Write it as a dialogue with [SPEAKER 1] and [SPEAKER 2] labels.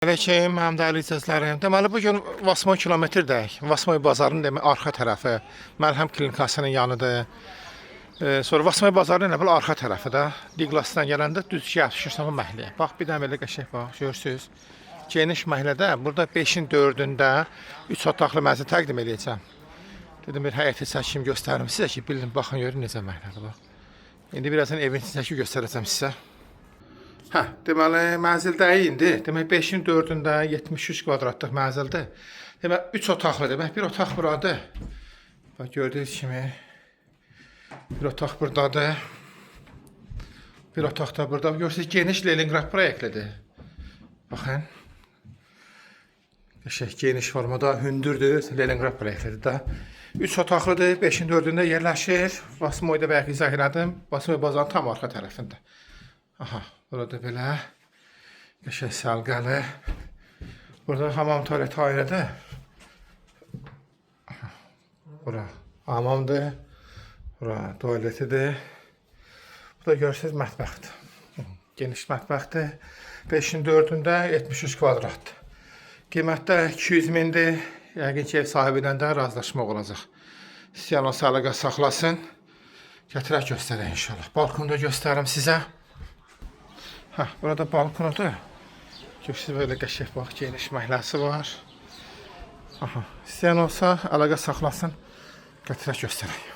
[SPEAKER 1] Aleyküm, mənim dəyərli izləyicilərim. Deməli, bugün Vasmoy kilometrdəyik. Vasmoy bazarının demək arxa tərəfi, Məlhəm klinikasının yanıdır. Sonra Vasmoy bazarının elə bil arxa tərəfi də. Diglasdan gələndə düz düşürsən bu məhəlləyə. Bax, bir dənə belə qəşəng bax, görürsüz. Geniş məhəllədə, burada 5-in 4-ündə 3 otaqlı mənzil təqdim edəcəm. Dedim, bir həyəti çəkim göstərim sizə ki, bilin, baxın, görün necə məhəllədir bax. İndi birazdan evin çəki göstərəcəm sizə. Deməli, mənzildəyik indi. Demək, 5-in 4-ündə 73 kvadratlıq mənzildir. Demək, 3 otaqlı demək, bir otaq buradır. Bax, gördüyünüz kimi, bir otaq buradadır. Bir otaq da burada. Görürsünüz, geniş Leningrad proyektlidir. Baxın. Geniş formada hündürdür, Leningrad proyektlidir da. 3 otaqlıdır, 5-in 4-ündə yerləşir. Vasmoyda bəlkə izah elədim. Vasmoy bazarının tam arxa tərəfində. Aha, burada belə qəşəng səlqəli. Burada hamam tualet ayrıdır. Bura hamamdır. Bura tualetidir. Bu da görürsünüz mətbəxdir. Geniş mətbəxdir. 5-in 4-ündə 73 kvadratdır. Qiymətdə 200 mindir. Yəqin ki, ev sahibi ilə də razılaşmaq olacaq. İstəyən olsa əlaqə saxlasın. Gətirək göstərək inşallah. Balkonda göstərim sizə. Burada balkonudur. Görürsünüz, böyle qəşəng bax, geniş məhəlləsi var. İstəyən olsa əlaqə saxlasın. Gətirək göstərək.